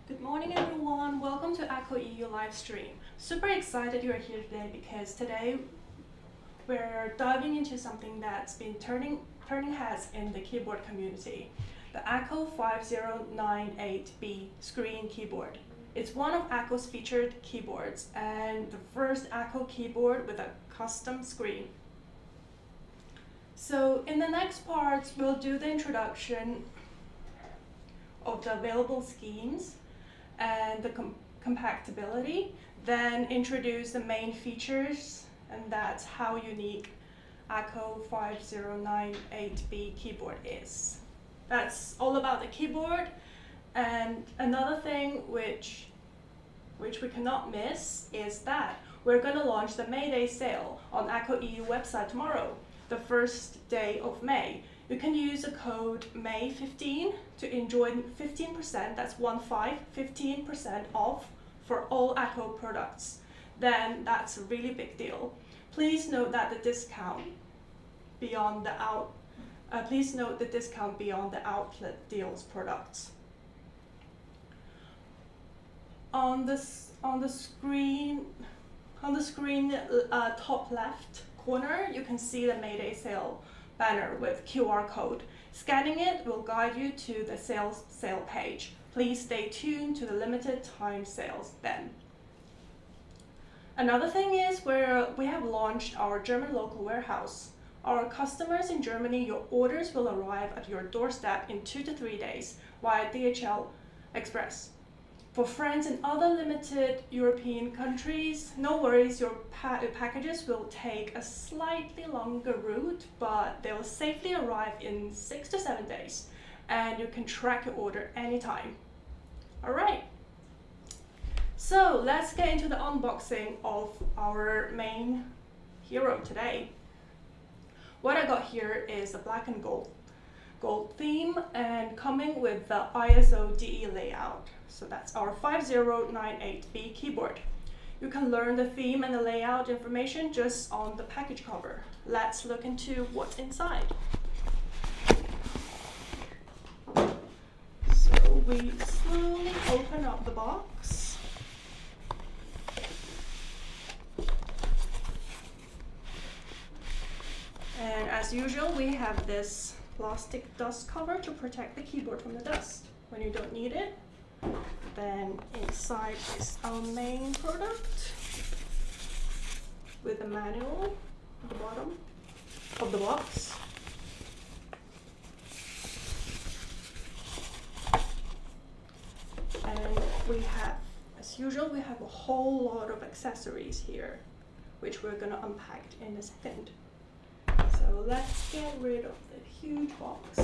Good morning, everyone. Welcome to Akko EU live stream. Super excited you're here today because today we're diving into something that's been turning heads in the keyboard community, the Akko 5098B screen keyboard. It's one of Akko's featured keyboards and the first Akko keyboard with a custom screen. So in the next part, we'll do the introduction of the available schemes and the compatibility, then introduce the main features, and that's how unique Akko 5098B keyboard is. That's all about the keyboard. And another thing which we cannot miss is that we're going to launch the May Day sale on Akko EU website tomorrow, the first day of May. You can use the code May15 to enjoy 15%, that's 15% off for all Akko products. Then that's a really big deal. Please note that the discount beyond the outlet deals products. On the screen top left corner, you can see the May Day sale banner with QR code. Scanning it will guide you to the sale page. Please stay tuned to the limited time sales then. Another thing is we have launched our German local warehouse. Our customers in Germany, your orders will arrive at your doorstep in 2 to 3 days via DHL Express. For friends in other limited European countries, no worries, your packages will take a slightly longer route, but they will safely arrive in 6 to 7 days, and you can track your order anytime. All right, so let's get into the unboxing of our main hero today. What I got here is a black and gold theme and coming with the ISO DE layout. So that's our 5098B keyboard. You can learn the theme and the layout information just on the package cover. Let's look into what's inside. So we slowly open up the box. And as usual, we have this plastic dust cover to protect the keyboard from the dust when you don't need it. Then inside is our main product with a manual at the bottom of the box. And we have, as usual, we have a whole lot of accessories here, which we're going to unpack in a second. So let's get rid of the huge box.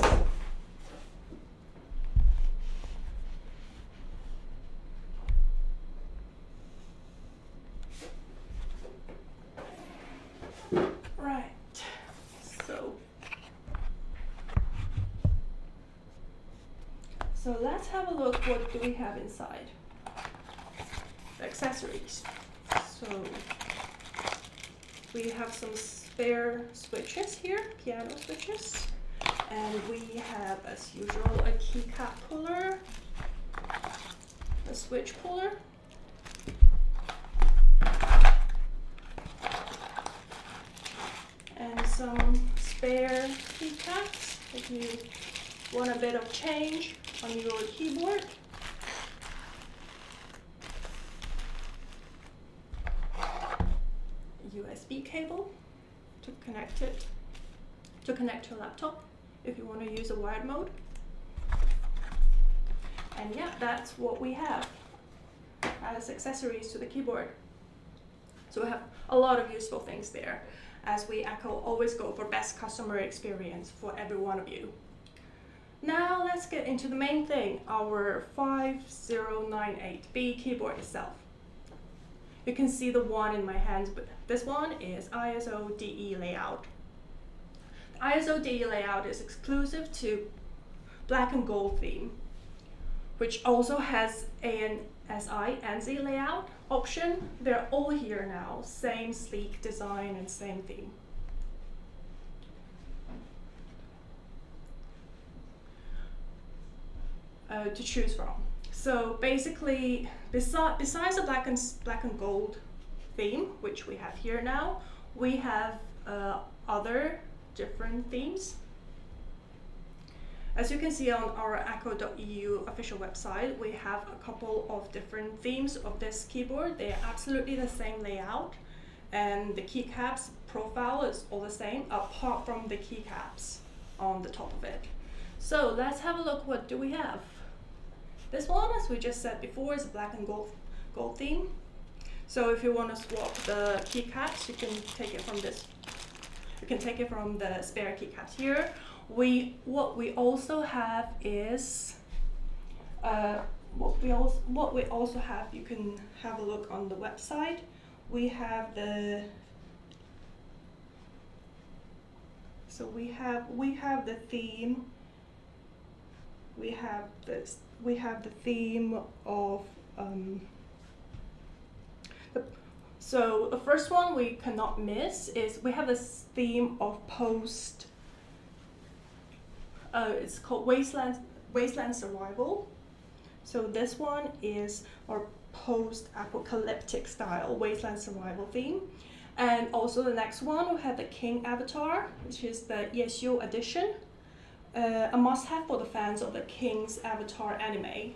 Right, so let's have a look. What do we have inside? The accessories. So we have some spare switches here, piano switches, and we have, as usual, a keycap puller, a switch puller, and some spare keycaps if you want a bit of change on your keyboard. USB cable to connect to a laptop if you want to use a wired mode. And yeah, that's what we have as accessories to the keyboard. So we have a lot of useful things there, as we Akko always go for best customer experience for every one of you. Now let's get into the main thing, our 5098B keyboard itself. You can see the one in my hands, but this one is ISO DE layout. The ISO DE layout is exclusive to black and gold theme, which also has an SI and Z layout option. They're all here now, same sleek design and same theme. To choose from. So basically, besides the black and gold theme, which we have here now, we have other different themes. As you can see on our akko.eu official website, we have a couple of different themes of this keyboard. They're absolutely the same layout, and the keycaps profile is all the same, apart from the keycaps on the top of it. So let's have a look. What do we have? This one, as we just said before, is a black and gold theme. So if you want to swap the keycaps, you can take it from this. You can take it from the spare keycaps here. What we also have is what we also have. You can have a look on the website. We have the we have the theme. We have the theme of so the first one we cannot miss is we have this theme of post. It's called Wasteland Survival. So this one is our post-apocalyptic style Wasteland Survival theme. And also the next one we have the King Avatar, which is the Yeshua edition. A must-have for the fans of the King's Avatar anime.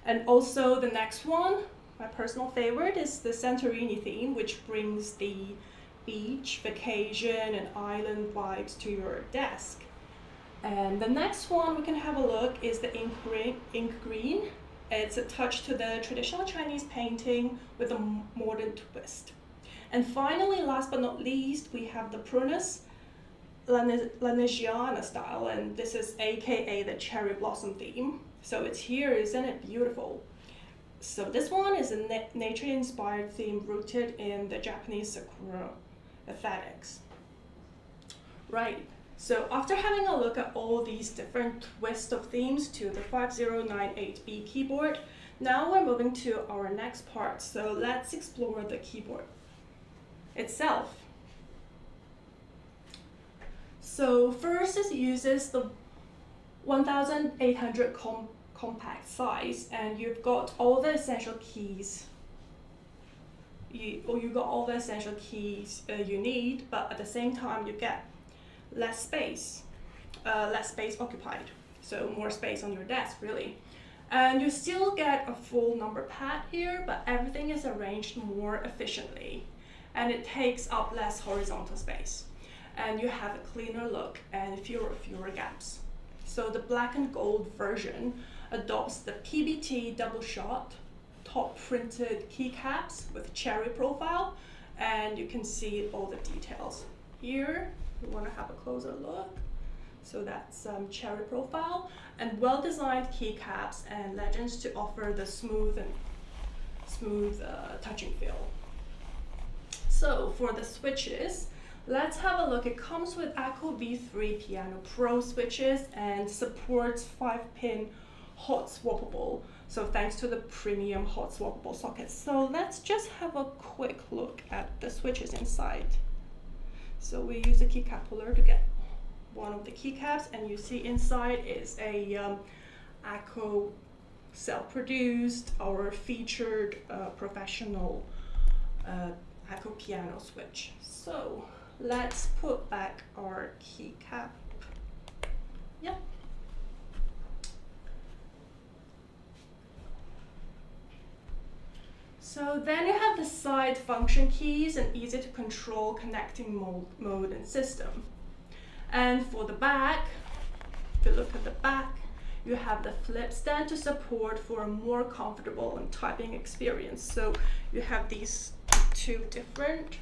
And also the next one, my personal favorite, is the Santorini theme, which brings the beach, vacation, and island vibes to your desk. And the next one we can have a look is the ink green. It's a touch to the traditional Chinese painting with a modern twist. And finally, last but not least, we have the Prunus Lanegiana style, and this is aka the cherry blossom theme. So it's here, isn't it beautiful? So this one is a nature-inspired theme rooted in the Japanese sakura aesthetics. Right, so after having a look at all these different twists of themes to the 5098B keyboard, now we're moving to our next part. So let's explore the keyboard itself. So first, it uses the 1800 compact size, and you've got all the essential keys. You got all the essential keys you need, but at the same time you get less space occupied. So more space on your desk, really. And you still get a full number pad here, but everything is arranged more efficiently, and it takes up less horizontal space. And you have a cleaner look and fewer gaps. So the black and gold version adopts the PBT double shot top printed keycaps with cherry profile, and you can see all the details here. You want to have a closer look. So that's cherry profile and well-designed keycaps and legends to offer the smooth touching feel. So for the switches, let's have a look. It comes with Akko V3 Piano Pro switches and supports 5-pin hot swappable. So thanks to the premium hot swappable sockets. So let's just have a quick look at the switches inside. So we use a keycap puller to get one of the keycaps, and you see inside is a Akko self-produced or featured professional Akko piano switch. So let's put back our keycap. Yeah. So then you have the side function keys and easy to control connecting mode and system. And for the back, if you look at the back, you have the flip stand to support for a more comfortable and typing experience. So you have these two different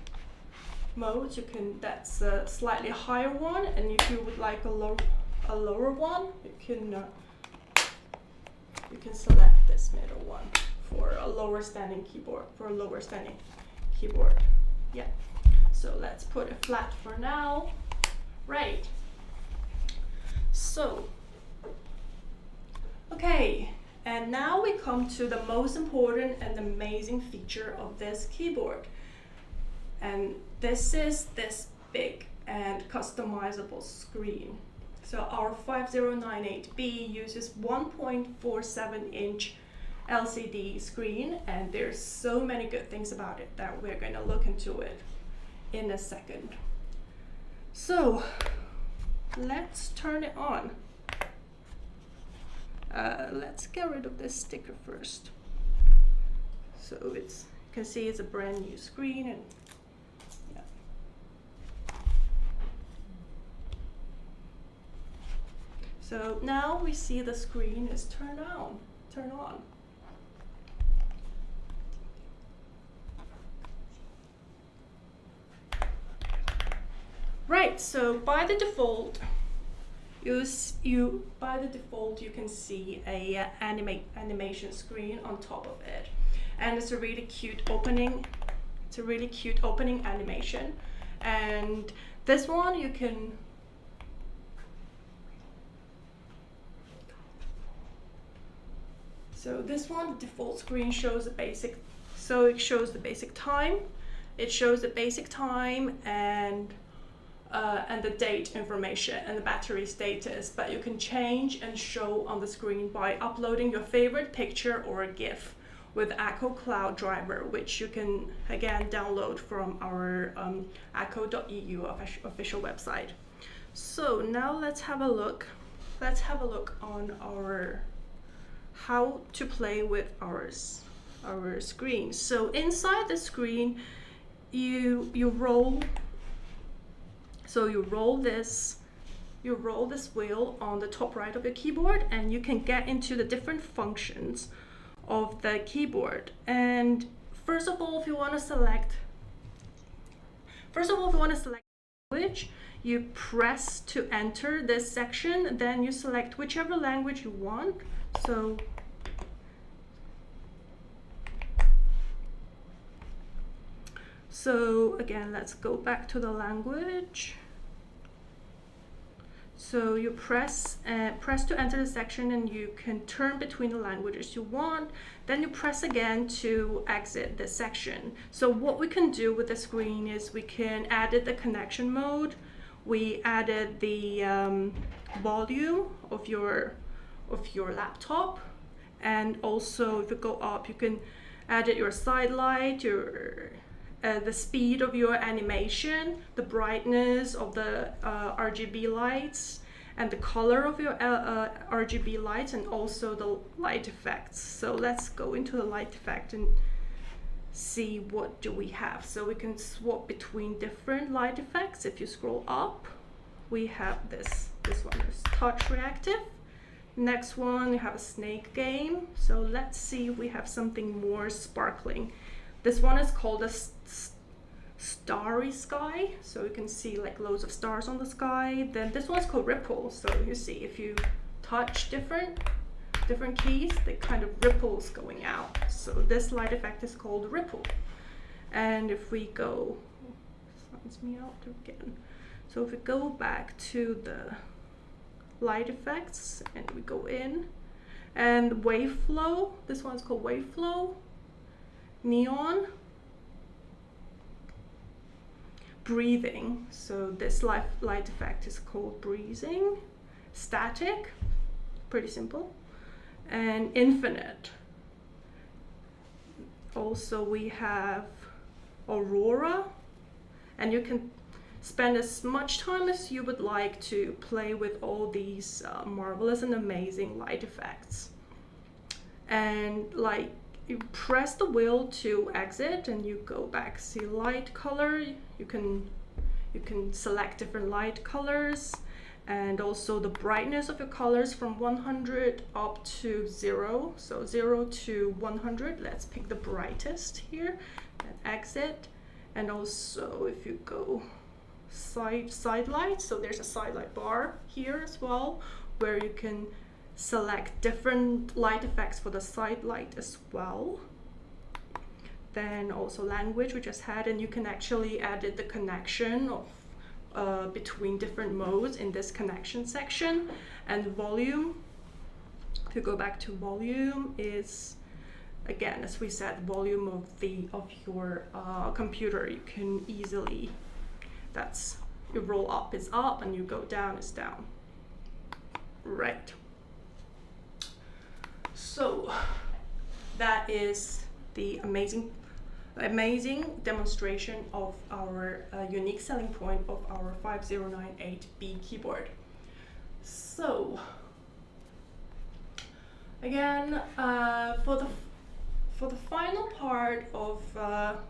modes. That's a slightly higher one, and if you would like a lower one, you can select this middle one for a lower standing keyboard, Yeah, so let's put it flat for now. Right, so okay, and now we come to the most important and amazing feature of this keyboard, and this is this big and customizable screen. So our 5098B uses 1.47 inch LCD screen, and there's so many good things about it that we're going to look into it in a second. So let's turn it on. Let's get rid of this sticker first. So you can see it's a brand new screen, and yeah. So now we see the screen is turned on. Right, so by the default, you can see a animation screen on top of it, and it's a really cute opening. It's a really cute opening animation, and this one you can. So this one, the default screen shows the basic. So it shows the basic time. It shows the basic time and the date information and the battery status, but you can change and show on the screen by uploading your favorite picture or a GIF with Akko Cloud Driver, which you can again download from our akko.eu official website. So now let's have a look. Let's have a look on our how to play with our screen. So inside the screen, you roll. So you roll this wheel on the top right of your keyboard, and you can get into the different functions of the keyboard. And first of all, if you want to select language, you press to enter this section, then you select whichever language you want. So again, let's go back to the language. So you press to enter the section, and you can turn between the languages you want. Then you press again to exit the section. So what we can do with the screen is we can add the connection mode. We added the volume of your laptop, and also if you go up, you can add your side light, the speed of your animation, the brightness of the RGB lights, and the color of your RGB lights, and also the light effects. So let's go into the light effect and see what do we have. So we can swap between different light effects. If you scroll up, we have this one is touch reactive. Next one, we have a snake game. So let's see if we have something more sparkling. This one is called a starry sky, so you can see like loads of stars on the sky. Then this one's called ripple. So you see if you touch different keys, they kind of ripples going out. So this light effect is called ripple. And if we go, signs me out again. So if we go back to the light effects and we go in, and wave flow, this one's called wave flow. Neon, breathing, so this light effect is called breathing. Static, pretty simple. And infinite. Also we have aurora, and you can spend as much time as you would like to play with all these marvelous and amazing light effects. And like, you press the wheel to exit, and you go back. See light color, you can select different light colors, and also the brightness of your colors from 100 up to 0. So 0 to 100, let's pick the brightest here and exit. And also if you go side light, so there's a side light bar here as well, where you can select different light effects for the side light as well. Then also language we just had, and you can actually edit the connection of between different modes in this connection section. And volume, if you go back to volume, is again, as we said, volume of your computer. You can easily, you roll up is up and you go down is down. Right. So that is the amazing demonstration of our unique selling point of our 5098B keyboard. So again, for the final part of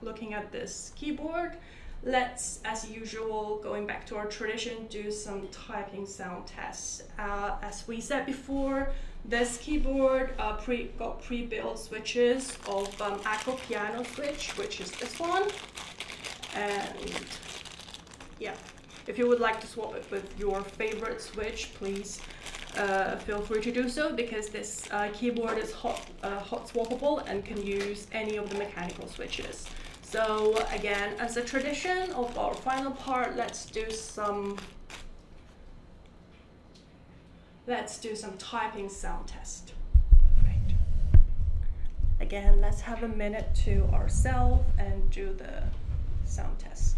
looking at this keyboard, let's, as usual, going back to our tradition, do some typing sound tests. As we said before, this keyboard got pre-built switches of Akko piano switch, which is this one. And yeah, if you would like to swap it with your favorite switch, please feel free to do so, because this keyboard is hot swappable and can use any of the mechanical switches. So again, as a tradition of our final part, let's do some typing sound test. Right. Again, let's have a minute to ourselves and do the sound test.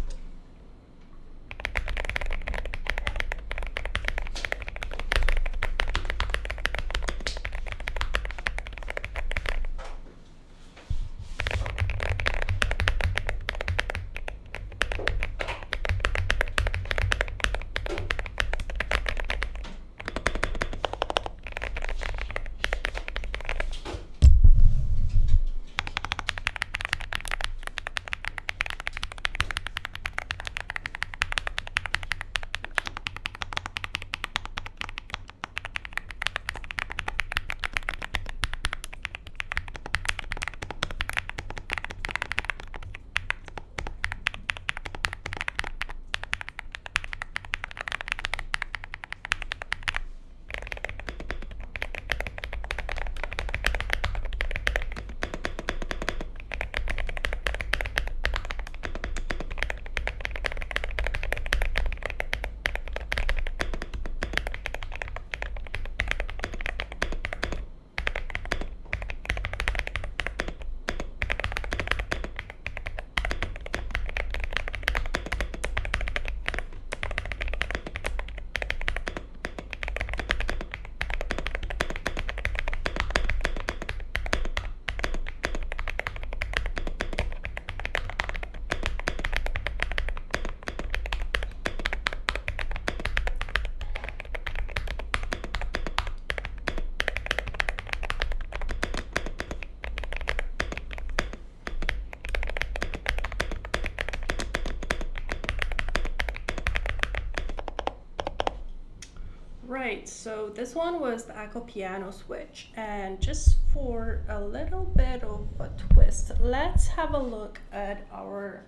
Right, so this one was the Akko piano switch, and just for a little bit of a twist, let's have a look at our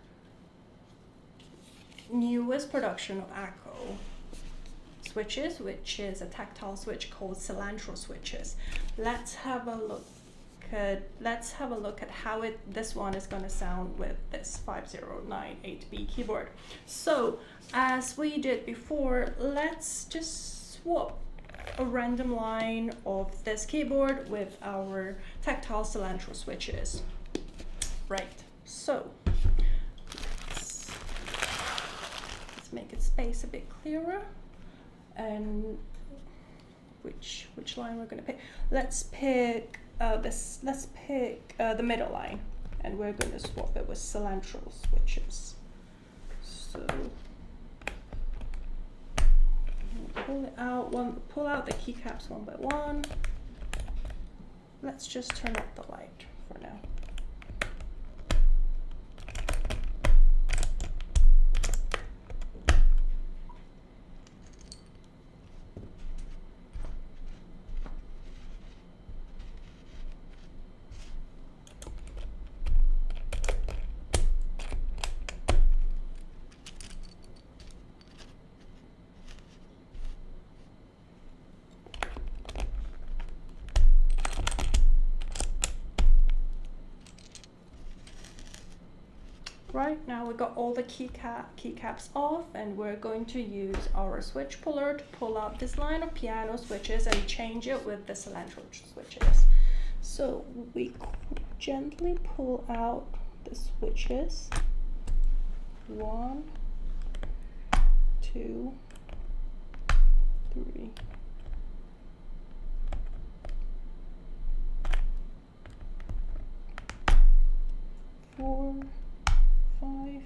newest production of Akko switches, which is a tactile switch called cilantro switches. Let's have a look at how this one is going to sound with this 5098B keyboard. So as we did before, let's just swap a random line of this keyboard with our tactile cilantro switches. Right, so let's make its space a bit clearer. And which line we're going to pick? Let's pick the middle line, and we're going to swap it with cilantro switches. So pull out the keycaps one by one. Let's just turn up the light for now. Right, now we got all the keycaps off, and we're going to use our switch puller to pull out this line of piano switches and change it with the cilantro switches. So we gently pull out the switches. 1, 2, 3. 4, 5,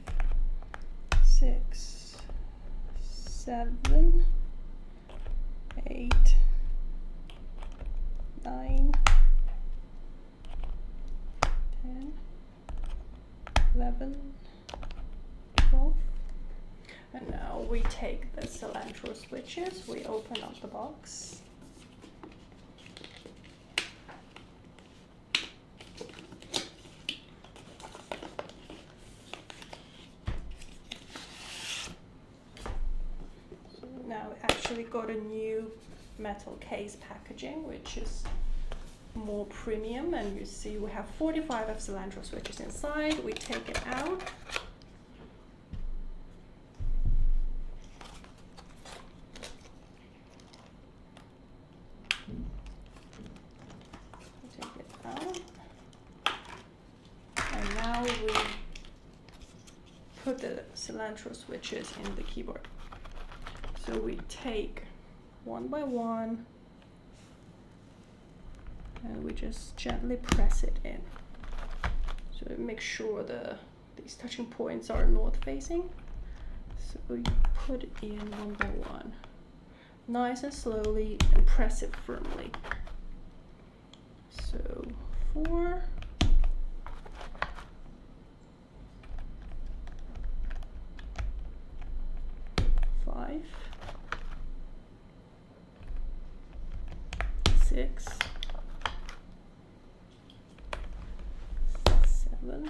6, 7, 8, 9, 10, 11, 12. And now we take the cilantro switches, we open up the box. Now we actually got a new metal case packaging, which is more premium, and you see we have 45 of cilantro switches inside. We take it out. Take it out. And now we put the cilantro switches in the keyboard. So we take one by one and we just gently press it in. So make sure these touching points are north facing. So you put it in one by one, nice and slowly, and press it firmly. So 4, 5, 6, 7,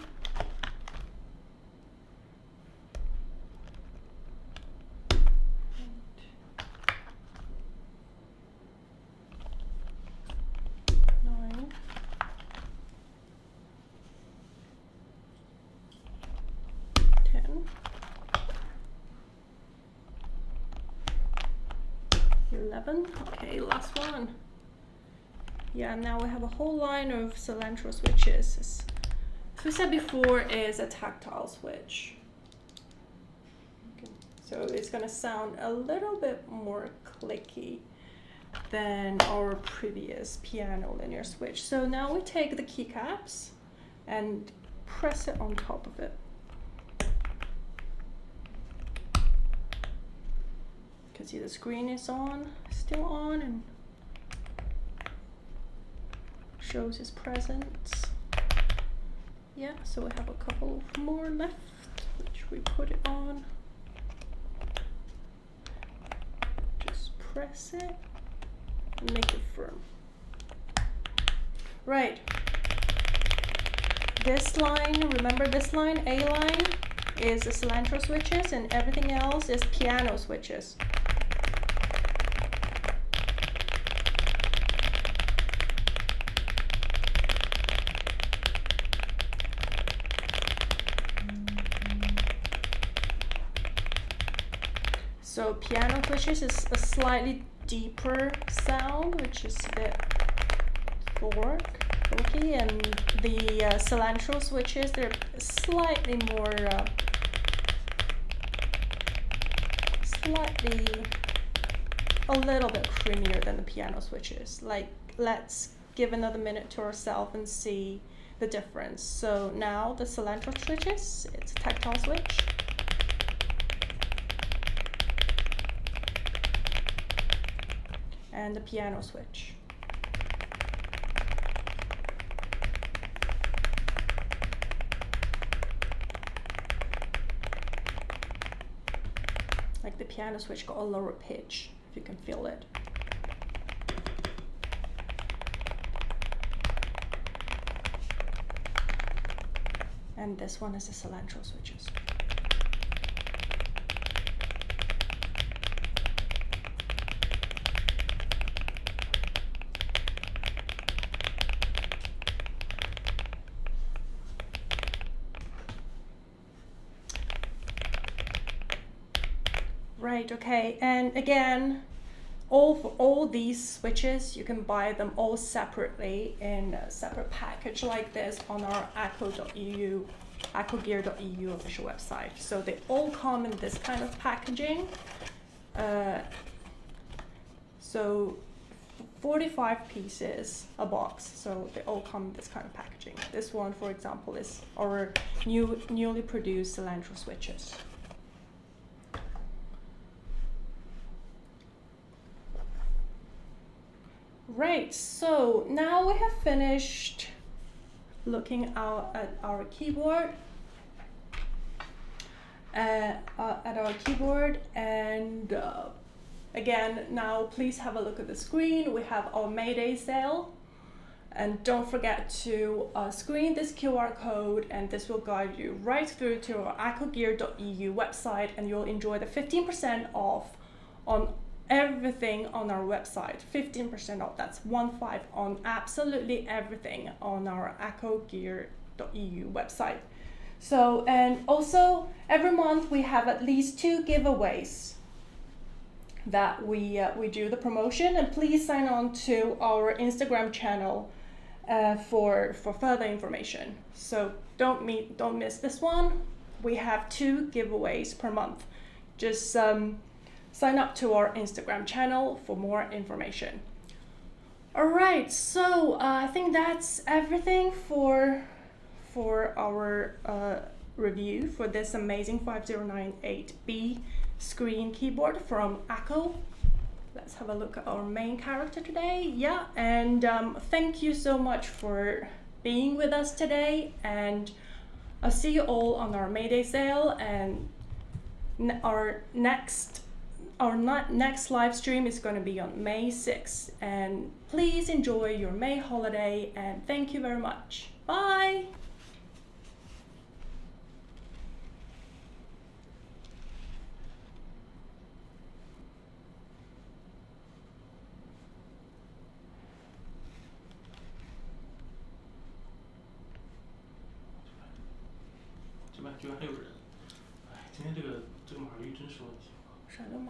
9, 10, 11. Okay, last one. Yeah, now we have a whole line of cilantro switches. As we said before, is a tactile switch. Okay. So it's gonna sound a little bit more clicky than our previous piano linear switch. So now we take the keycaps and press it on top of it. You can see the screen is on, still on, and shows his presence. Yeah, so we have a couple more left, which we put it on. Just press it and make it firm. Right. This line, remember this line, A line, is the cilantro switches, and everything else is piano switches. So piano switches is a slightly deeper sound, which is a bit folky, and the cilantro switches, they're slightly more, a little bit creamier than the piano switches. Like, let's give another minute to ourselves and see the difference. So now the cilantro switches, it's a tactile switch. And the piano switch. Like the piano switch got a lower pitch, if you can feel it. And this one is the cilantro switches. Right, okay. And again, all these switches, you can buy them all separately in a separate package like this on our akko.eu, akkogear.eu official website. So they all come in this kind of packaging. So 45 pieces a box, so they all come in this kind of packaging. This one, for example, is our newly produced cilantro switches. Right, so now we have finished looking out at our keyboard. And again, now please have a look at the screen. We have our May Day sale, and don't forget to screen this QR code, and this will guide you right through to our akkogear.eu website, and you'll enjoy the 15% off on everything on our website. 15% off, that's 15 on absolutely everything on our akkogear.eu website. So, and also every month we have at least 2 giveaways that we do the promotion, and please sign on to our Instagram channel for further information. So don't miss this one. We have 2 giveaways per month. Just sign up to our Instagram channel for more information. All right, so I think that's everything for our review for this amazing 5098B screen keyboard from Akko. Let's have a look at our main character today. Yeah, and thank you so much for being with us today, and I'll see you all on our May Day sale, and our next live stream is going to be on May 6th, and please enjoy your May holiday, and thank you very much. Bye.这边居然还有人，哎，今天这个马驴真是问题。啥都马